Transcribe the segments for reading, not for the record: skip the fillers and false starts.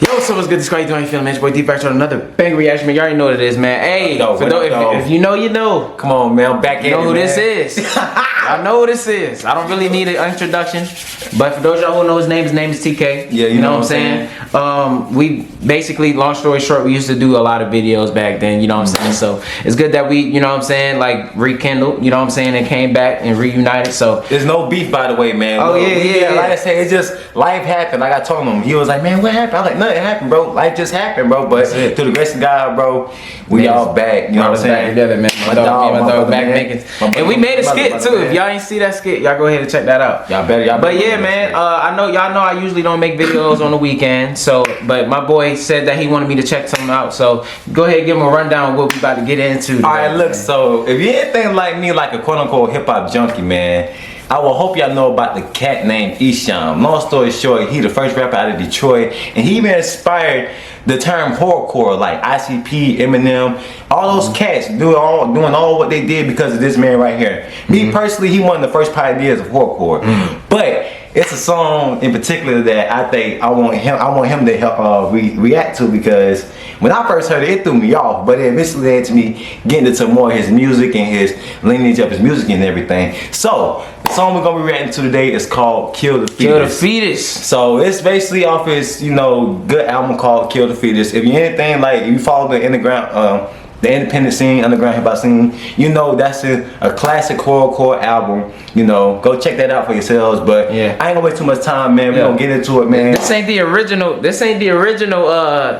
Yo, so what's good? This is how you doing? Feeling, man? It's your boy D back to another bang reaction, man. You already know what it is, man. Hey, if you know, you know. Come on, man. I'm back in. You know who this is. I know who this is. I don't really need an introduction, but for those of y'all who know his name is TK. Yeah, you know what I'm saying? We basically, long story short, we used to do a lot of videos back then, you know what I'm saying? So it's good that we, you know what I'm saying, like rekindled, you know what I'm saying, and came back and reunited. So there's no beef, by the way, man. Oh, yeah. Like I said, it's just life happened. Like I told him, he was like, man, what happened? I was like, nothing happened, bro. Life just happened, bro. But to the grace of God, bro, we all back. You know what I'm saying? Back together, man. My dog back making. And we made a skit too. If y'all ain't see that skit, y'all go ahead and check that out. Y'all better. But yeah, man. I know y'all know I usually don't make videos on the weekend. So, but my boy said that he wanted me to check something out. So go ahead and give him a rundown of what we about to get into today. All right, look. So if you anything like me, like a quote unquote hip hop junkie, man, I will hope y'all know about the cat named Esham. Long story short, he the first rapper out of Detroit, and he even inspired the term horrorcore, like ICP, Eminem, all those cats doing all what they did because of this man right here. Me personally, he one of the first pioneers of horrorcore, but it's a song in particular that I think I want him to help react to, because when I first heard it, it threw me off, but it eventually led to me getting into more of his music and his lineage of his music and everything. So the song we're gonna be reacting to today is called Kkkill The Fetus. Kkkill The Fetus. So it's basically off his, you know, good album called Kkkill The Fetus. If you anything like, if you follow the underground, the independent scene, underground hip hop scene, you know that's a classic horrorcore album. You know, go check that out for yourselves. But yeah, I ain't gonna waste too much time, man. We gonna get into it, man. This ain't the original. This ain't the original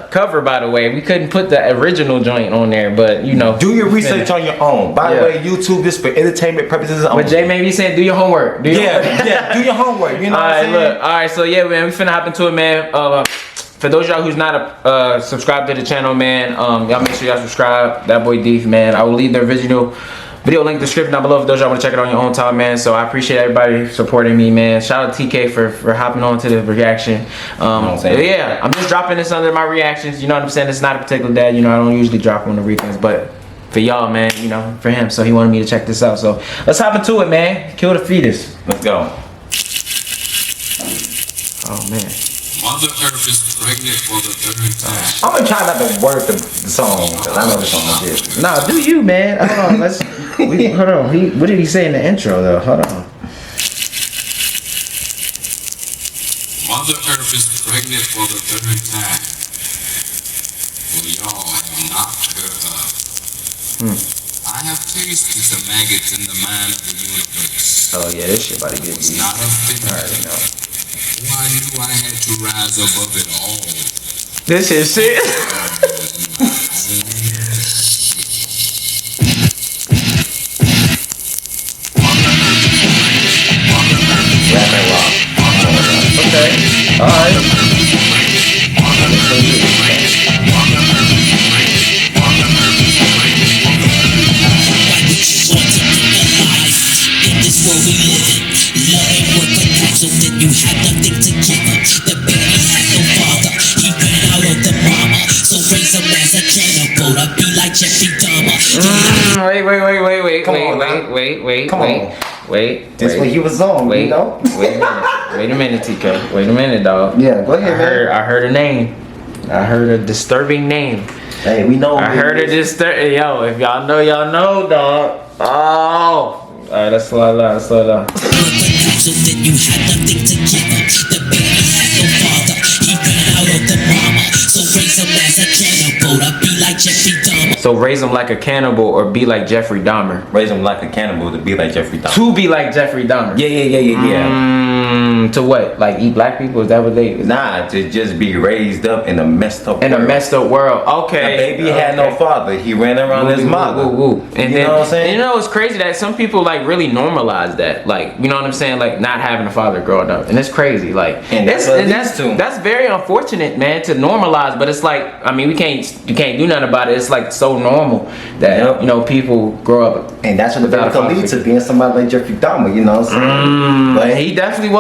cover, by the way. We couldn't put the original joint on there, but you know, do your research on your own. By the way, YouTube this for entertainment purposes. But Jay made me say, do your homework. Do your homework. Do your homework. You know what I'm saying? Look, all right. So yeah, man, we finna hop into it, man. For those of y'all who's not subscribed to the channel, man, y'all make sure y'all subscribe. DatBoiDith, man. I will leave the original video link in the description down below for those y'all want to check it on your own time, man. So I appreciate everybody supporting me, man. Shout out to TK for hopping on to the reaction. Yeah, I'm just dropping this under my reactions. You know what I'm saying? It's not a particular dad. You know, I don't usually drop on the weekends, but for y'all, man, you know, for him. So he wanted me to check this out. So let's hop into it, man. Kkkill The Fetus. Let's go. Oh, man. Mother Earth is pregnant for the third time. I'm gonna try not to word the song, because I know the song like this. Nah, do you, man? Hold on, hold on. What did he say in the intro, though? Hold on. Mother Earth is pregnant for the third time. Well, y'all have not heard of. I have tasted the maggots in the mind of the universe. Oh, yeah, this shit about to get It's not a thing. I already know. I knew I had to rise above it all. This is shit. Okay. Alright. So then you had nothing to give him. The baby had no father. He ran out of the mama. So raise him as a cannibal to be like Jeffrey Dahmer. Wait. That's what he was on, you know? Wait a minute, TK. Wait a minute, dog. Yeah, go ahead, man. I heard a name. I heard a disturbing name. Hey, we know. I heard a disturbing. Yo, if y'all know, dog. Oh. Alright, let's slow it down. So then you had nothing to give him. The baby had no father. He ran out of the mama. So raise him as a cannibal to be like Jeffrey Dahmer. So raise him like a cannibal or be like Jeffrey Dahmer. Raise him like a cannibal to be like Jeffrey Dahmer. To be like Jeffrey Dahmer. Yeah. To what? Like eat black people? Is that what they? Nah, to just be raised up in a messed up world. In a messed up world. Okay. The baby had no father. He ran around his mother. And you know what I'm saying? You know it's crazy that some people like really normalize that. Like, you know what I'm saying? Like not having a father growing up. And it's crazy. Like that's very unfortunate, man, to normalize. But it's like, I mean, you can't do nothing about it. It's like so normal that you know people grow up. And that's what the baby could lead to, being somebody like Jeffrey Dahmer, you know what I'm saying? But he definitely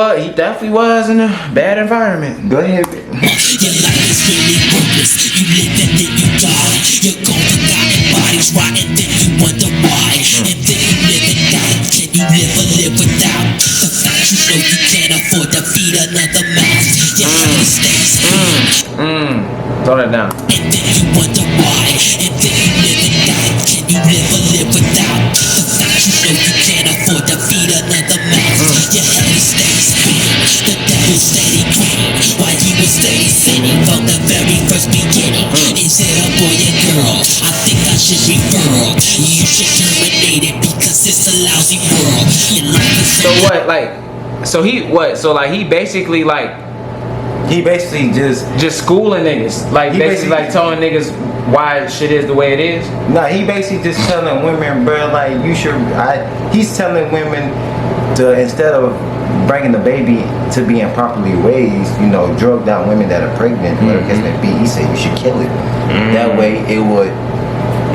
was in a bad environment. Go ahead. Your life is really hopeless. You live and then you die. You're gone to die and bodies rot, and then you wonder why. And then you live and die. Can you live without the fact you know you can't afford to feed another mouth? Your head stays. Throw that down. And then you wonder why. And then you live and die. Can you live without the fact you know you can't afford to feed another man? Your head is steady spinning, the devil steady grinning, while you were steady sinning from the very first beginning. Is it a boy or girl? I think I should refer. You should terminate it because it's a lousy world. Your life is So what? Like, so he what? So like he basically like. He basically Just schooling niggas. Like, He basically like telling niggas why shit is the way it is. nah, he basically just telling women, bro, like you should. He's telling women to, instead of bringing the baby to be improperly raised, you know, drugged out women that are pregnant, whatever case may be. He said you should kill it. That way it would.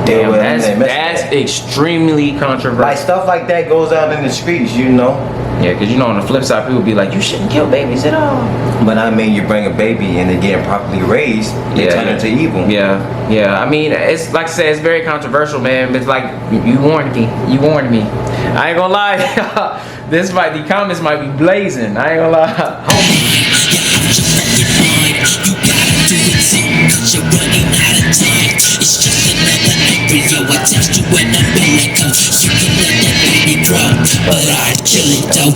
Damn, that's extremely controversial. Like stuff like that goes out in the streets, you know. Yeah, because you know on the flip side, people be like, you shouldn't kill babies at all. But I mean, you bring a baby and they get improperly raised, they turn into evil. Yeah. I mean, it's like I said, it's very controversial, man. But it's like you warned me. I ain't gonna lie. The comments might be blazing. I ain't gonna lie. You're running out of time. It's just another embryo attached to an umbilical. You can let that baby grow, but I'd kill it though.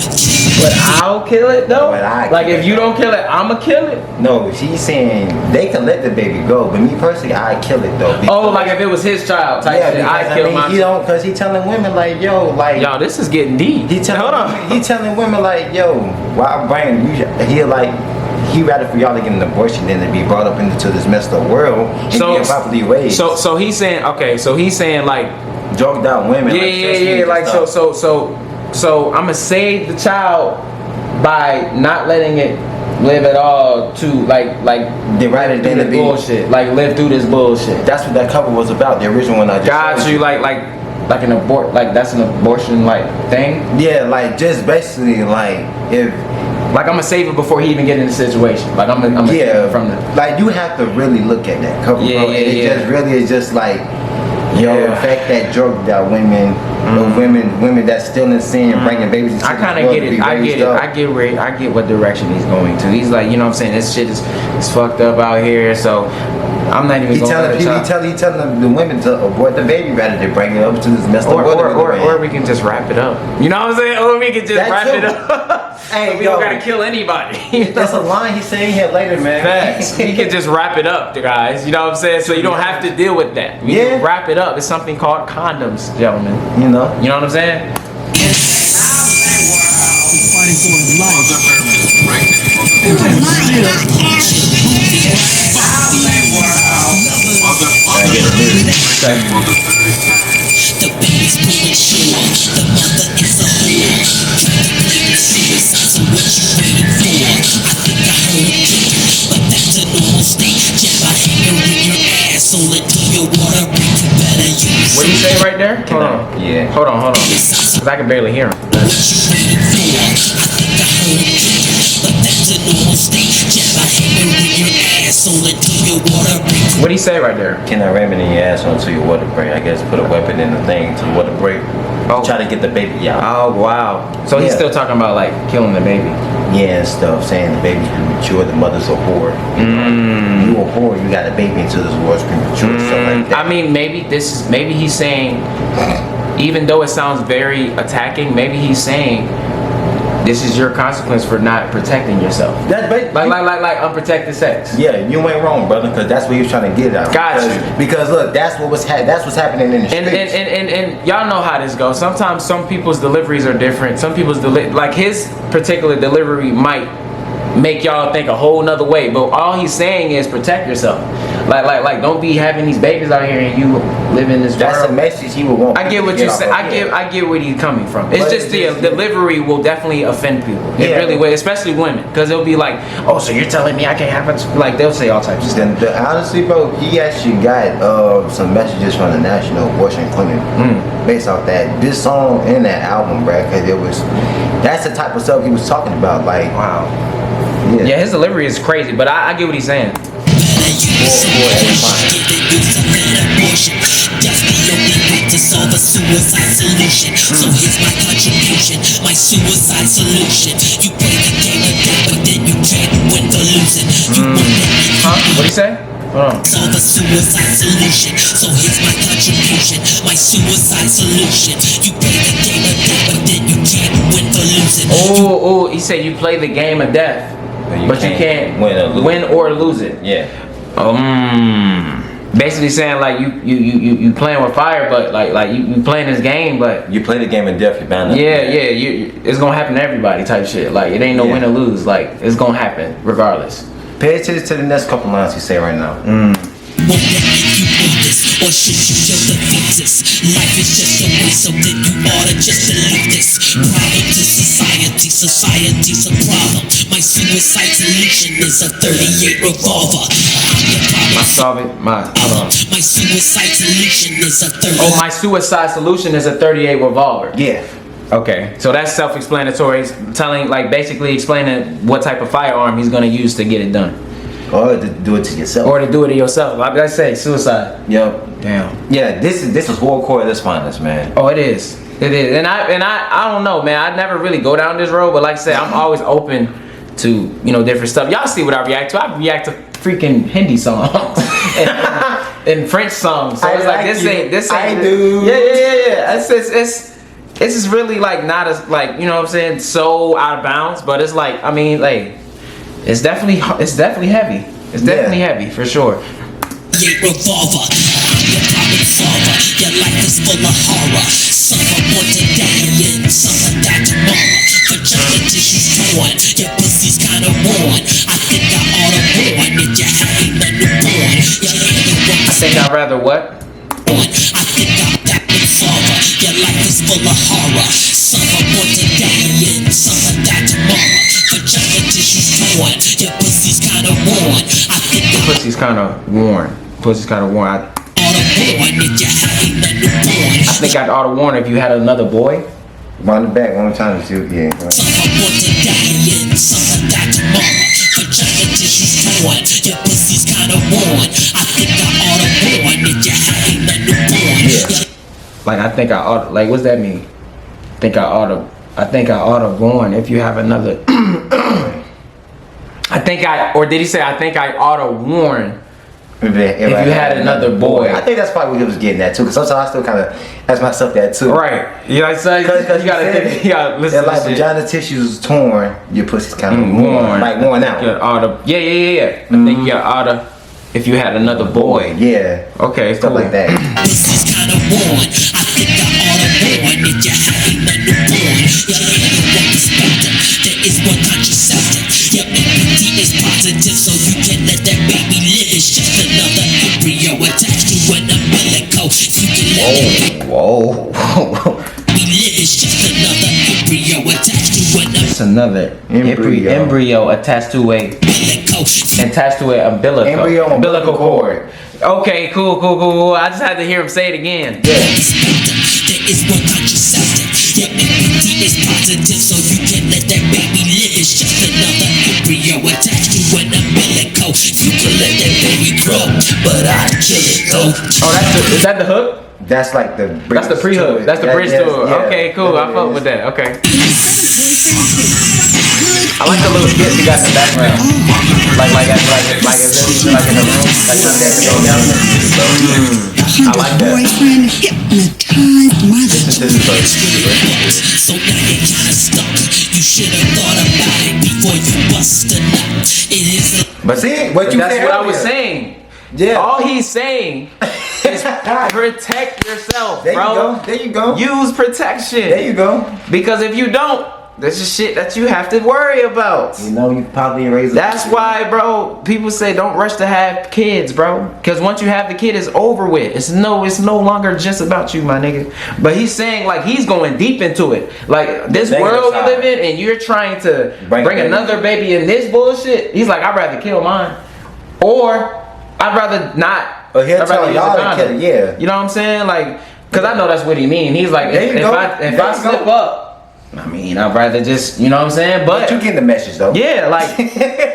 But I'll kill it though. But I like kill if it, you though. don't kill it, I'ma kill it. No, she's saying they can let the baby go, but me personally, I kill it though. Oh, like if it was his child type shit, I kill my. He don't, cause he telling women like, yo, like, Y'all, this is getting deep. he telling women like, yo, why bring you? He rather for y'all to get an abortion than to be brought up into this messed up world and be improperly raised. So he's saying, okay, so he's saying like, drugged out women. yeah, like so I'ma save the child by not letting it live at all to like they rather do than the to be bullshit, like live through this bullshit. That's what that cover was about. The original one I just Got showed you, like an abort, like that's an abortion like thing. Yeah, like just basically like if. Like I'm gonna save it before he even get in the situation. Like I'm gonna save it from the. Like you have to really look at that cover, bro. And it just really is just like, yo, the fact that drugged out women, women that's still in sin, bringing babies into I kind of get it. I get what direction he's going to. He's like, you know what I'm saying, this shit is fucked up out here. So I'm not even. He telling the women to abort the baby rather than bring it up to this messed up world. Or we can just wrap it up. You know what I'm saying? Or we can just wrap it up. Hey, we don't gotta kill anybody. That's a line he's saying here later, man. Facts. We can just wrap it up, guys. You know what I'm saying? So you don't have to deal with that. We can wrap it up. It's something called condoms, gentlemen. You know what I'm saying? Mother Earth is pregnant for the third time. The baby's premature. The mother is a whore. Contemplating suicide, so what you waiting for? I think I heard a kick, but that's a normal state. Jab a hanger in your asshole until your water break. You better use. What do you say right there? Hold on. Yeah. Hold on. Cause I can barely hear him. What you waiting for? I think I heard a kick, but that's a normal state. Jab a hanger in your asshole until your water break. What do you say right there? Can I ram it in your ass until your water break? I guess put a weapon in the thing to the water break. Oh. Try to get the baby out. Oh wow. So he's still talking about like killing the baby. Yeah, and stuff, saying the baby's premature, the mother's a whore. You a whore, you got a baby into this world's premature, stuff like that. I mean, maybe he's saying, even though it sounds very attacking, maybe he's saying this is your consequence for not protecting yourself. That's like unprotected sex. Yeah, you ain't wrong, brother, because that's what he was trying to get at. Because look, that's what's happening in the streets. And y'all know how this goes. Sometimes some people's deliveries are different. Some people's like his particular delivery might make y'all think a whole nother way, but all he's saying is protect yourself. Like don't be having these babies out here and you live in this world. That's a message he would want. I get what you say. I get where he's coming from. It's just the delivery will definitely offend people. It really will, especially women, because they'll be like, oh, so you're telling me I can't have it? Like they'll say all types of stuff. Honestly, bro, he actually got some messages from the National Abortion Clinic based off that. This song and that album, bro, because that's the type of stuff he was talking about. Like, wow. Yeah, his delivery is crazy, but I get what he's saying. That's the only way to solve a suicide solution. So here's my contribution, my suicide solution. You play the game of death, but then you can't win for losing. You won't let me. What'd he say? Hold on. Solve a suicide solution. So here's my contribution, my suicide solution. You play the game of death, but then you can't win for losing. Oh, he said you play the game of death, but you can't win or lose it. Yeah. Basically saying like you playing with fire, but like you playing this game, but You play the game of death, you're bound to. it's gonna happen to everybody type shit. Like it ain't no win or lose. Like it's gonna happen regardless. Pay attention to the next couple lines you say right now. Won't let you do this, or should you kill the fetus? Life is just a waste, so then you oughta just believe this. Problem to society, society's a problem. My suicide solution is a 38 revolver. I'm the problem. Hold on. My suicide solution is a 38. Oh, my suicide solution is a 38 revolver. Yeah. Okay, so that's self-explanatory. He's telling, like, basically explaining what type of firearm he's gonna use to get it done, Or to do it to yourself. or to do it to yourself. Like I say, suicide. Yep. Damn. Yeah, this is hardcore at its finest, man. Oh, it is. It is. And I don't know, man. I never really go down this road, but like I said, I'm always open to different stuff. Y'all see what I react to? I react to freaking Hindi songs and French songs. So it's like this ain't. I do. Yeah. It's just really like not as like, you know what I'm saying, so out of bounds, but it's like, I mean, like it's definitely heavy. It's definitely heavy for sure. Revolver, I'm the problem solver. Your life is full of horror. Some are born today and some are die tomorrow. Vagina tissues torn, your pussy's kinda worn. I think I oughta warn if you're having a newborn. Your animal I think I'd rather what? I think I'm that solver. Your life is full of horror. Some are born today and some are die tomorrow. Vagina tissues torn, your pussy's kinda worn. I think I Pussy's kind of worn. oughta warn if you're having a newborn. I think I'd oughta warn if you had another boy. Run the back one more time to see. Yeah. Some are born today and some are die tomorrow. Vagina tissues torn, your pussy's kinda worn. I think I oughta warn if you're having a newborn. Like I think I ought. Like what's that mean? I think I oughta warn if you have another. Or did he say I think I oughta warn If if you had another boy? I think that's probably what he was getting at too. Cause sometimes I still kind of ask myself that too. Right. You know what I'm saying? Cause You gotta think. You gotta listen That to like shit. vagina tissues torn, your pussy's kind of Worn. like worn out. You oughta. Yeah. I think you oughta if you had another boy. Yeah. Okay. Stuff Cool. like that. Pussy's kinda worn. I think I oughta warn if you're having a newborn. Your animal perspective, there is one contraceptive. Your MPD is positive, so you can let that baby live. It's just another embryo attached to an umbilical. You can let that Whoa. baby live. It's just another embryo attached to an It's another Embryo. embryo attached to a umbilical. attached to an umbilical Umbilical cord. Okay, cool. I just had to hear him say it again. Perspective, there is one contraceptive. Your MPD is positive, so you can let that baby live. It's just another embryo attached to an umbilical. You can let that baby grow, but I'd kill it though. Oh, is that the hook? That's like the bridge. That's the pre-hook. to it. That's the bridge to it. Yeah. Okay, cool. I That fuck is. with that. Okay. I like the little skits he got in the background. Like as if he's like in the room. Like the dancing going down there. I like that. Boyfriend hypnotized my Listen to this verse. So now you're kinda stuck. You should have thought about it before you bust a nut. It is a But see, what you That's said what I was earlier. saying. Yeah. All he's saying is protect yourself, There bro. you go. There you go. Use protection. There you go. Because if you don't, this is shit that you have to worry about. You know you probably raised. That's why, bro, people say don't rush to have kids, bro. Because once you have the kid, it's over with. It's no longer just about you, my nigga. But he's saying, like, he's going deep into it. Like, this Negative world we side. live in, and you're trying to Bring bring a baby. another baby in this bullshit. He's like, I'd rather kill mine. Or, I'd rather not. Or he'll I'd rather tell use y'all a to condom. kill it, yeah. You know what I'm saying? Like, because I know that's what he mean. He's like, There you if go. I There you slip go. up, I mean, I'd rather just, you know what I'm saying? But you getting the message though. Yeah, like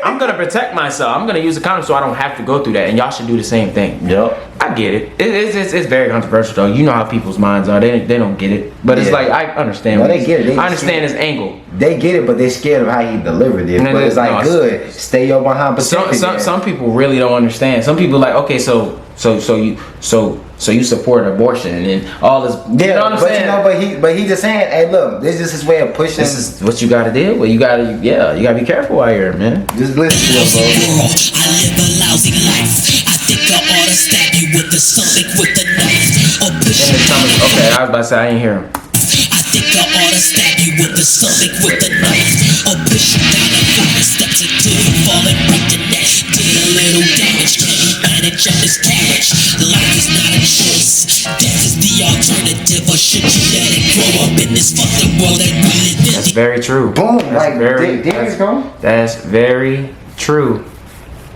I'm gonna protect myself. I'm gonna use a condom so I don't have to go through that, and y'all should do the same thing. Yep. I get it. It's very controversial though. You know how people's minds are. They don't get it. But it's like I understand. No, they get it. I understand his angle. They get it, but they're scared of how he delivered it. But it's like good. Stay your behind. Some people really don't understand. Some people like, okay, so you support abortion and all this. Yeah, you know what I'm saying? But he just saying, hey, look, this is his way of pushing. This is what you gotta deal with. You gotta be careful out here, man. Just listen to him, bro. I live a lousy life. I think I ought to stab you with the stomach with the knife. Or push you down the Okay, I was about to say I ain't hear him. I think I ought to stab you with the stomach with the knife. Or push you down the flight of steps until you fall and break your neck. Did a little damage, can you manage a miscarriage? Life is not a choice, death is the alternative. Or should you let it grow up in this fucking world that we live in? That's very true. Boom, That's That's very true.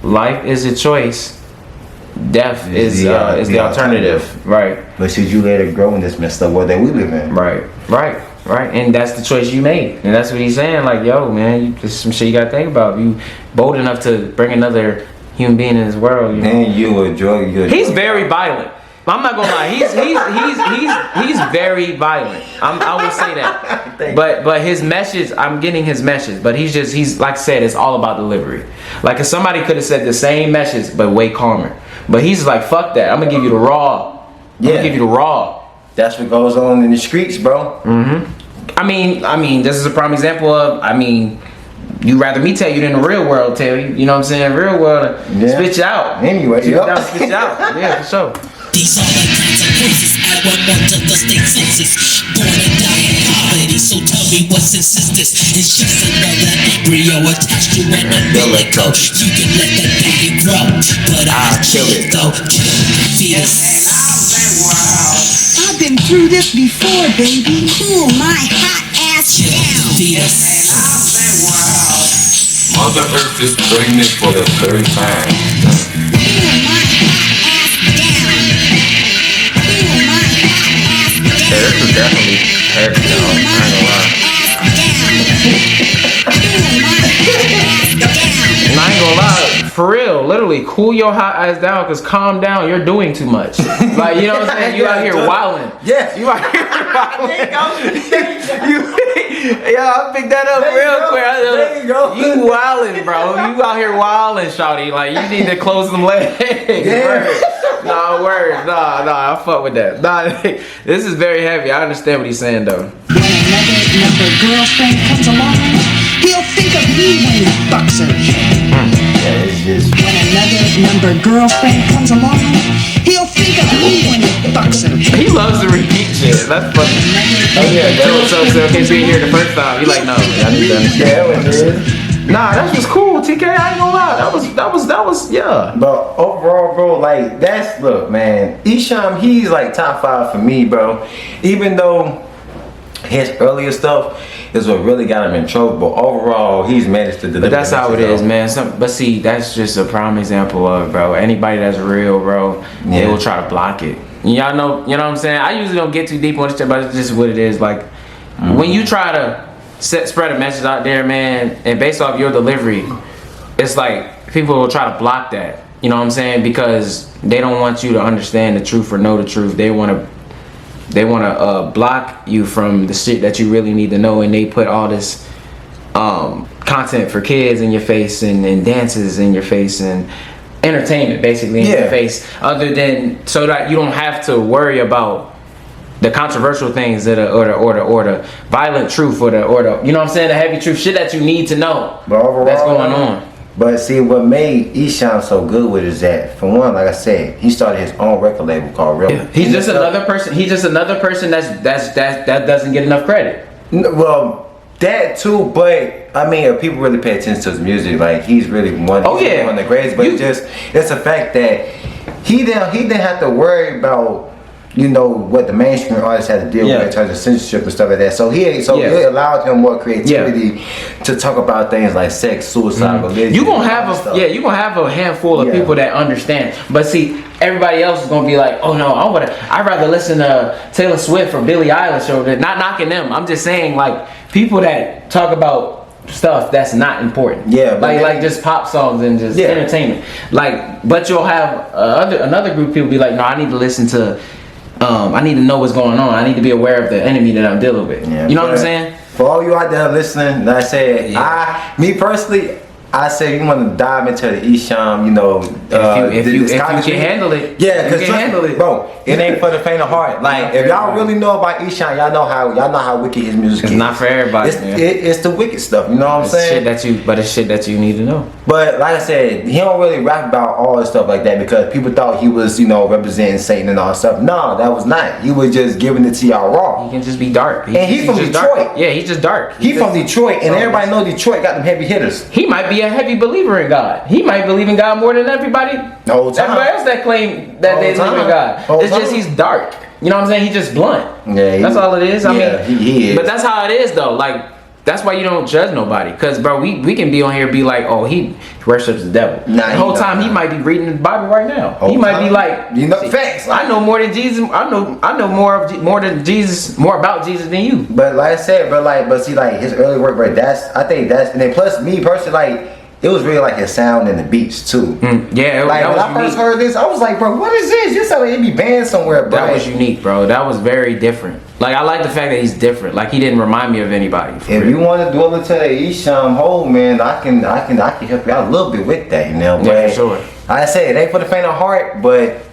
Life is a choice. Death is the alternative. Right. But should you let it grow in this messed up world that we live in? Right. And that's the choice you made. And that's what he's saying. Like, yo, man, there's some shit you gotta think about. You bold enough to bring another human being in this world. You know? And you a drug. He's very violent. I'm not gonna lie. He's very violent. I will say that. But his message, I'm getting his message. But he's like I said, it's all about delivery. Like if somebody could have said the same message but way calmer. But he's like, fuck that. I'm gonna give you the raw. I'm gonna give you the raw. That's what goes on in the streets, bro. I mean, this is a prime example of. You rather me tell you than the real world tell you. You know what I'm saying? Real world spit you out. Anyway, spit you out. Yeah, for sure. These are the consequences. I want more to the state census. Born and die in poverty, so tell me what sense is this? It's just another embryo attached to an umbilical. You can let that baby grow, but I'll kill it though. Kill the fetus. I've been through this before, baby. Cool my hot ass Kill the down. fetus. Mother Earth is pregnant for the third time. Cool my hot ass down. Cool my hot ass down. Yeah, this is definitely heavy, though. I ain't gonna lie. And I ain't gonna lie, for real, literally, cool your hot ass down, cause calm down, you're doing too much. Like, you know what I'm saying? You out here wilding. Yes. You out here wilding. Yeah, I picked that up real quick. There you go. You wilding, bro. You out here wilding, shawty. Like, you need to close them legs. Yeah. Nah, word. Nah, I fuck with that. Nah, this is very heavy. I understand what he's saying, though. When another number girlfriend comes along, he'll think of me when he fucks her. Yeah, it's just. When another number girlfriend comes along, he'll think of me when he fucks her. He loves to repeat shit. That's funny. Oh yeah, so in case we didn't hear the first time, he like, no, I need to understand. Yeah, it is. Nah, that was cool, TK. I ain't gonna lie. That was yeah. But overall, bro, like look, man, Esham, he's like top 5 for me, bro. Even though his earlier stuff is what really got him in trouble, but overall, he's managed to deliver. But that's how it is, man. But see, that's just a prime example of, bro. Anybody that's real, bro, they will try to block it. Y'all know, you know what I'm saying? I usually don't get too deep on this shit, but it's just what it is. Like, when you try to spread a message out there, man, and based off your delivery, it's like people will try to block that. You know what I'm saying? Because they don't want you to understand the truth or know the truth. They want to block you from the shit that you really need to know, and they put all this content for kids in your face and dances in your face and entertainment basically in your face, other than so that you don't have to worry about the controversial things that are, or the violent truth or the you know what I'm saying, the heavy truth, shit that you need to know. But overall, that's going on. But see, what made Esham so good with is that, for one, like I said, he started his own record label called Real. He's just another person. He's just another person that doesn't get enough credit. Well, that too, but I mean, if people really pay attention to his music, like he's really one of the greatest. But it's a fact that he didn't have to worry about, you know, what the mainstream artists had to deal with in terms of censorship and stuff like that. So it allowed him more creativity to talk about things like sex, suicide, religion. You gonna have a handful of people that understand. But see, everybody else is gonna be like, oh no, I'd rather listen to Taylor Swift or Billie Eilish, or not knocking them. I'm just saying, like, people that talk about stuff that's not important. Yeah, but like just pop songs and just Yeah. entertainment. Like, but you'll have another group of people be like, no, I need to listen to. I need to know what's going on. I need to be aware of the enemy that I'm dealing with. Yeah, you know what I'm but saying? For all you out there listening, like I said, me personally, I say you want to dive into the Esham, you know, if you can handle it, yeah, if you can handle it, bro. It ain't for the faint of heart. Like if y'all really know about Esham, y'all know how wicked his music is. It's not for everybody. It's the wicked stuff. You know what I'm saying? It's shit that you need to know. But like I said, he don't really rap about all this stuff like that because people thought he was, you know, representing Satan and all that stuff. No, that was not. He was just giving it to y'all raw. He can just be dark. He's from just Detroit. Dark. Yeah, he's just dark. He from Detroit, and everybody know Detroit got them heavy hitters. He might be a heavy believer in God. He might believe in God more than everybody. The whole time. Everybody else that claim that they believe in God. It's just he's dark. You know what I'm saying? He's just blunt. Yeah, that's all it is. I mean, he is. But that's how it is though. Like that's why you don't judge nobody. Cause bro, we can be on here and be like, oh, he worships the devil. Nah, the whole time he might be reading the Bible right now. Whole He might be time. like, You know, facts. I know more than Jesus. I know more than Jesus, more about Jesus than you. But like I said, but see, like his early work, bro. I think that's, and then plus me personally, like it was really like his sound and the beats too. Yeah, like when I first heard this, I was like, bro, what is this? You sound like it be banned somewhere, bro. That was unique, bro. That was very different. Like I like the fact that he's different. Like he didn't remind me of anybody. If you want to dwell into the Esham hole, man, I can help you out a little bit with that, you know. Yeah, But for sure. I say it ain't for the faint of heart, but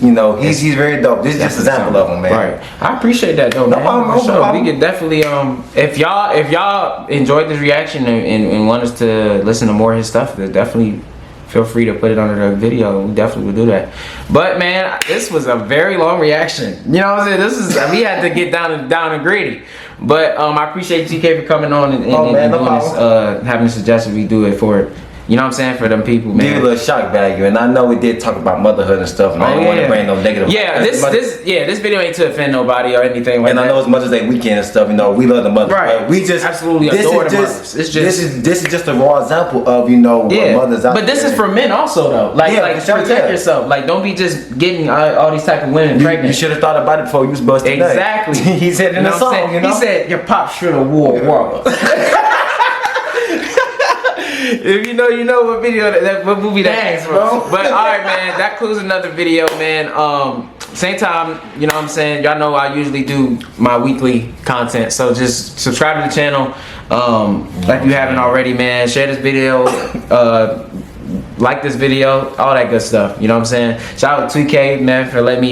you know, he's very dope. This is just an example of him, man. Right. I appreciate that though, man. problem, For no sure. problem. We could definitely if y'all enjoyed this reaction and want us to listen to more of his stuff, then definitely feel free to put it under the video. We definitely will do that. But man, this was a very long reaction. You know what I'm saying? We had to get down and gritty. But I appreciate TK for coming on and doing this, having a suggestion we do it for. You know what I'm saying? For them people, man. Give you a little shock value, and I know we did talk about motherhood and stuff, and I didn't want to bring no negative. Yeah, this video ain't to offend nobody or anything like and that. I know it's Mother's Day weekend and stuff. You know, we love the mothers, right? But we just absolutely adore the mothers. It's just this is just a raw example of mothers out But this there. is for men also though. Like protect yourself. Like don't be just getting all these type of women pregnant. You should have thought about it before you was busted. Exactly. He said in the song. You know? He said your pop should have wore a If you know what video what movie that is, bro. But alright, man, that concludes another video, man. Same time, you know what I'm saying? Y'all know I usually do my weekly content, so just subscribe to the channel. Like you haven't already, man. Share this video, like this video, all that good stuff. You know what I'm saying? Shout out to Kkkill, man, for letting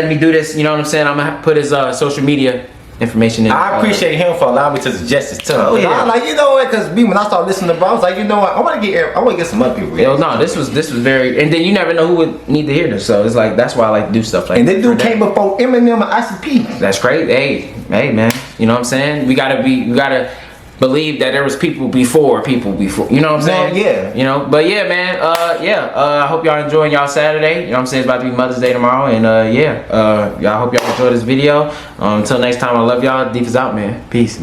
me do this. You know what I'm saying? I'm gonna put his social media information in. I appreciate him for allowing me to suggest this too. Oh, yeah. I, like, you know what? Because when I started listening to bro, I was like, you know what? I want to get some other people. Yo, no, this was very, and then you never know who would need to hear this. So it's like that's why I like to do stuff like. And this dude came before Eminem and ICP. That's crazy. Hey, man. You know what I'm saying? We gotta believe that there was people before. You know what I'm saying? Yeah. You know, but yeah, man. I hope y'all enjoying y'all Saturday. You know what I'm saying? It's about to be Mother's Day tomorrow, and y'all hope y'all enjoy this video. Until next time, I love y'all. Deep is out, man. Peace.